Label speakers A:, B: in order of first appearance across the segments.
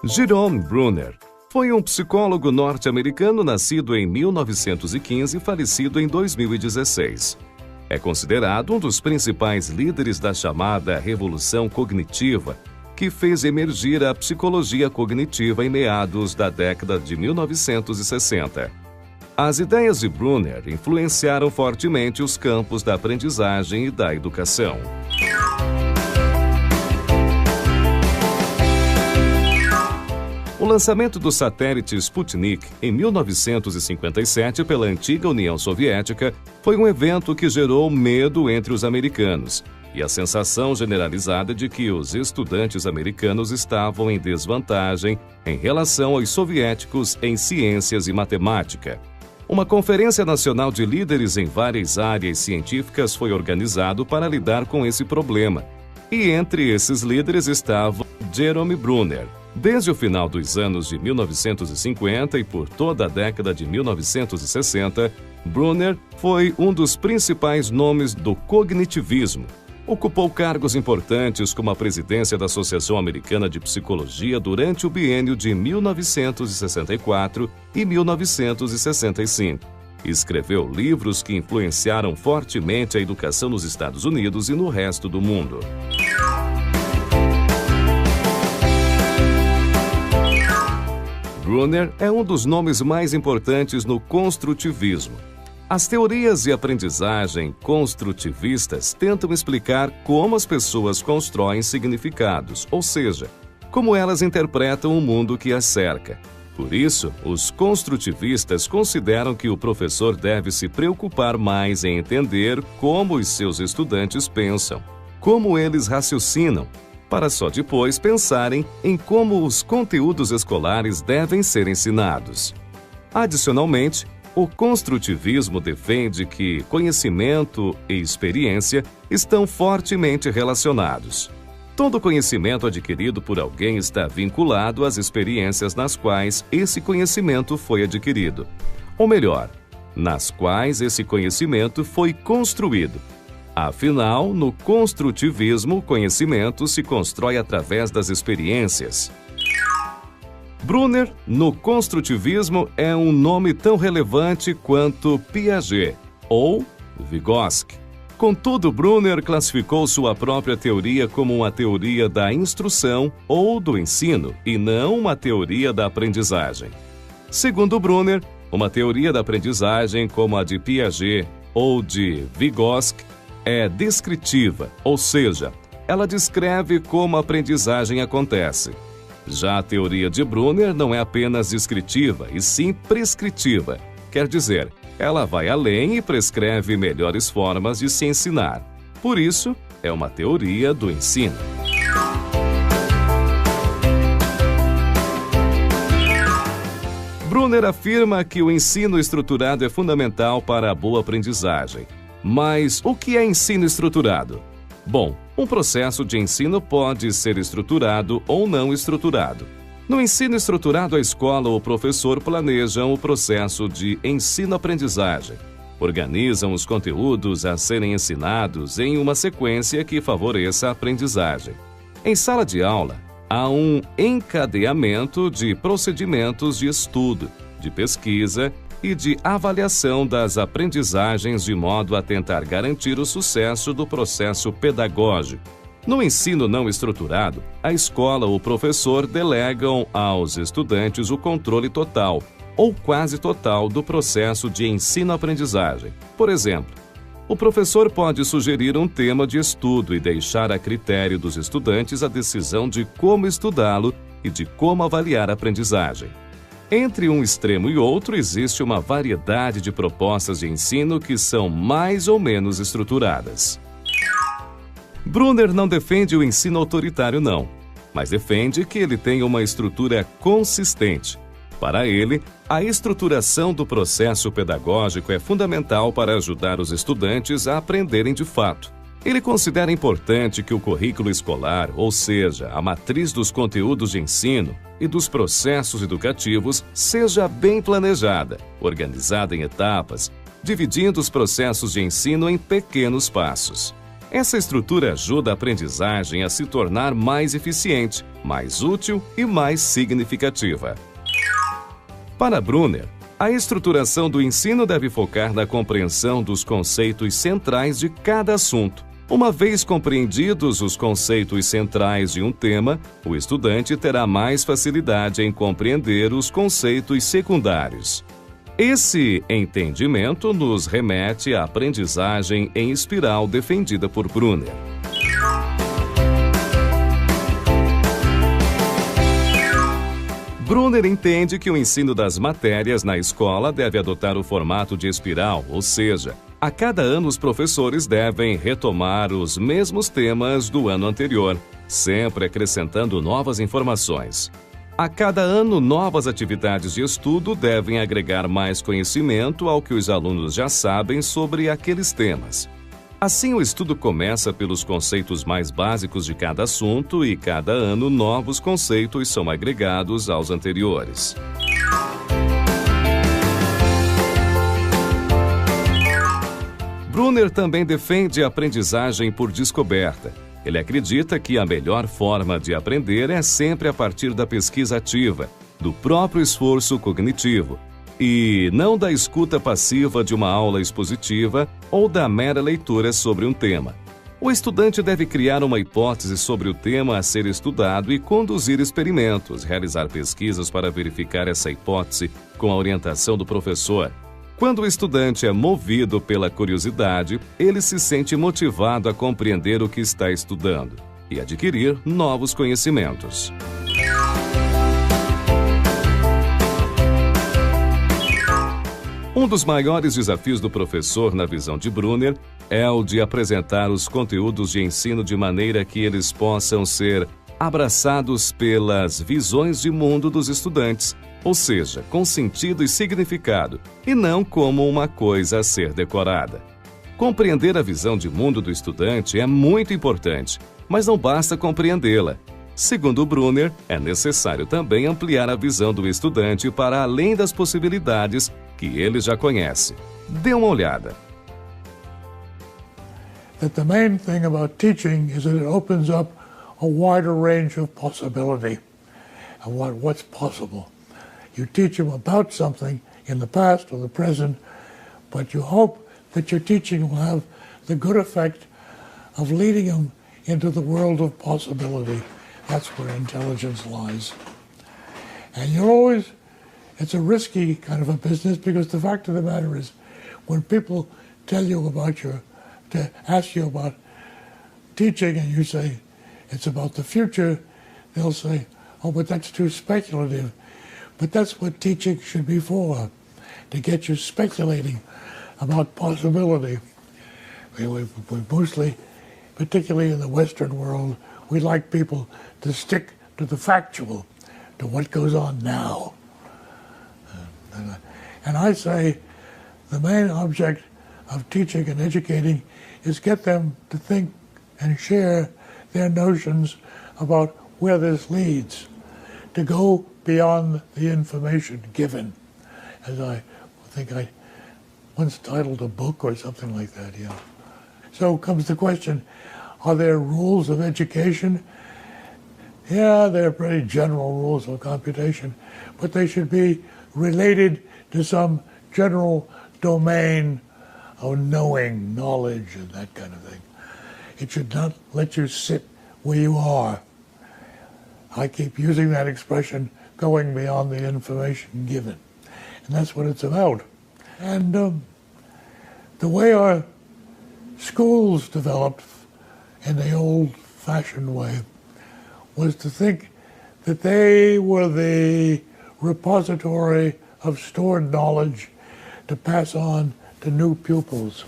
A: Jerome Bruner foi um psicólogo norte-americano nascido em 1915 e falecido em 2016. É considerado um dos principais líderes da chamada Revolução Cognitiva, que fez emergir a psicologia cognitiva em meados da década de 1960. As ideias de Bruner influenciaram fortemente os campos da aprendizagem e da educação. O lançamento do satélite Sputnik em 1957 pela antiga União Soviética foi um evento que gerou medo entre os americanos e a sensação generalizada de que os estudantes americanos estavam em desvantagem em relação aos soviéticos em ciências e matemática. Uma conferência nacional de líderes em várias áreas científicas foi organizado para lidar com esse problema. E entre esses líderes estava Jerome Bruner. Desde o final dos anos de 1950 e por toda a década de 1960, Bruner foi um dos principais nomes do cognitivismo. Ocupou cargos importantes como a presidência da Associação Americana de Psicologia durante o biênio de 1964 e 1965. Escreveu livros que influenciaram fortemente a educação nos Estados Unidos e no resto do mundo. Bruner é um dos nomes mais importantes no construtivismo. As teorias de aprendizagem construtivistas tentam explicar como as pessoas constroem significados, ou seja, como elas interpretam o mundo que as cerca. Por isso, os construtivistas consideram que o professor deve se preocupar mais em entender como os seus estudantes pensam, como eles raciocinam, para só depois pensarem em como os conteúdos escolares devem ser ensinados. Adicionalmente, o construtivismo defende que conhecimento e experiência estão fortemente relacionados. Todo conhecimento adquirido por alguém está vinculado às experiências nas quais esse conhecimento foi adquirido. Ou melhor, nas quais esse conhecimento foi construído. Afinal, no construtivismo, o conhecimento se constrói através das experiências. Bruner, no construtivismo, é um nome tão relevante quanto Piaget ou Vygotsky. Contudo, Bruner classificou sua própria teoria como uma teoria da instrução ou do ensino, e não uma teoria da aprendizagem. Segundo Bruner, uma teoria da aprendizagem como a de Piaget ou de Vygotsky é descritiva, ou seja, ela descreve como a aprendizagem acontece. Já a teoria de Bruner não é apenas descritiva, e sim prescritiva. Quer dizer, ela vai além e prescreve melhores formas de se ensinar. Por isso, é uma teoria do ensino. Bruner afirma que o ensino estruturado é fundamental para a boa aprendizagem. Mas o que é ensino estruturado? Bom, um processo de ensino pode ser estruturado ou não estruturado. No ensino estruturado, a escola ou o professor planejam o processo de ensino-aprendizagem. Organizam os conteúdos a serem ensinados em uma sequência que favoreça a aprendizagem. Em sala de aula, há um encadeamento de procedimentos de estudo, de pesquisa e de avaliação das aprendizagens de modo a tentar garantir o sucesso do processo pedagógico. No ensino não estruturado, a escola ou o professor delegam aos estudantes o controle total ou quase total do processo de ensino-aprendizagem. Por exemplo, o professor pode sugerir um tema de estudo e deixar a critério dos estudantes a decisão de como estudá-lo e de como avaliar a aprendizagem. Entre um extremo e outro, existe uma variedade de propostas de ensino que são mais ou menos estruturadas. Bruner não defende o ensino autoritário, não, mas defende que ele tenha uma estrutura consistente. Para ele, a estruturação do processo pedagógico é fundamental para ajudar os estudantes a aprenderem de fato. Ele considera importante que o currículo escolar, ou seja, a matriz dos conteúdos de ensino e dos processos educativos, seja bem planejada, organizada em etapas, dividindo os processos de ensino em pequenos passos. Essa estrutura ajuda a aprendizagem a se tornar mais eficiente, mais útil e mais significativa. Para Brunner, a estruturação do ensino deve focar na compreensão dos conceitos centrais de cada assunto. Uma vez compreendidos os conceitos centrais de um tema, o estudante terá mais facilidade em compreender os conceitos secundários. Esse entendimento nos remete à aprendizagem em espiral defendida por Brunner. Brunner entende que o ensino das matérias na escola deve adotar o formato de espiral, ou seja, a cada ano os professores devem retomar os mesmos temas do ano anterior, sempre acrescentando novas informações. A cada ano, novas atividades de estudo devem agregar mais conhecimento ao que os alunos já sabem sobre aqueles temas. Assim, o estudo começa pelos conceitos mais básicos de cada assunto e, cada ano, novos conceitos são agregados aos anteriores. Brunner também defende a aprendizagem por descoberta. Ele acredita que a melhor forma de aprender é sempre a partir da pesquisa ativa, do próprio esforço cognitivo, e não da escuta passiva de uma aula expositiva ou da mera leitura sobre um tema. O estudante deve criar uma hipótese sobre o tema a ser estudado e conduzir experimentos, realizar pesquisas para verificar essa hipótese com a orientação do professor. Quando o estudante é movido pela curiosidade, ele se sente motivado a compreender o que está estudando e adquirir novos conhecimentos. Um dos maiores desafios do professor, na visão de Brunner, é o de apresentar os conteúdos de ensino de maneira que eles possam ser abraçados pelas visões de mundo dos estudantes, ou seja, com sentido e significado, e não como uma coisa a ser decorada. Compreender a visão de mundo do estudante é muito importante, mas não basta compreendê-la. Segundo Brunner, é necessário também ampliar a visão do estudante para além das possibilidades que ele já conhece. Dê uma olhada.
B: That the main thing about teaching is that it opens up a wider range of possibility and what's possible. You teach them about something in the past or the present, but you hope that your teaching will have the good effect of leading them into the world of possibility. That's where intelligence lies. And it's a risky kind of a business, because the fact of the matter is, when people tell you to ask you about teaching and you say it's about the future, they'll say, oh, but that's too speculative. But that's what teaching should be for, to get you speculating about possibility. We mostly, particularly in the Western world, we like people to stick to the factual, to what goes on now. And I say the main object of teaching and educating is get them to think and share their notions about where this leads, to go beyond the information given. As I think I once titled a book or something like that, yeah. So comes the question, are there rules of education? Yeah, they're pretty general rules of computation, but they should be related to some general domain of knowing, knowledge, and that kind of thing. It should not let you sit where you are. I keep using that expression, going beyond the information given. And that's what it's about. And the way our schools developed in the old-fashioned way was to think that they were the repository of stored knowledge to pass on to new pupils.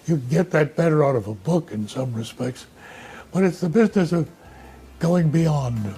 B: You can get that better out of a book in some respects, but it's the business of going beyond.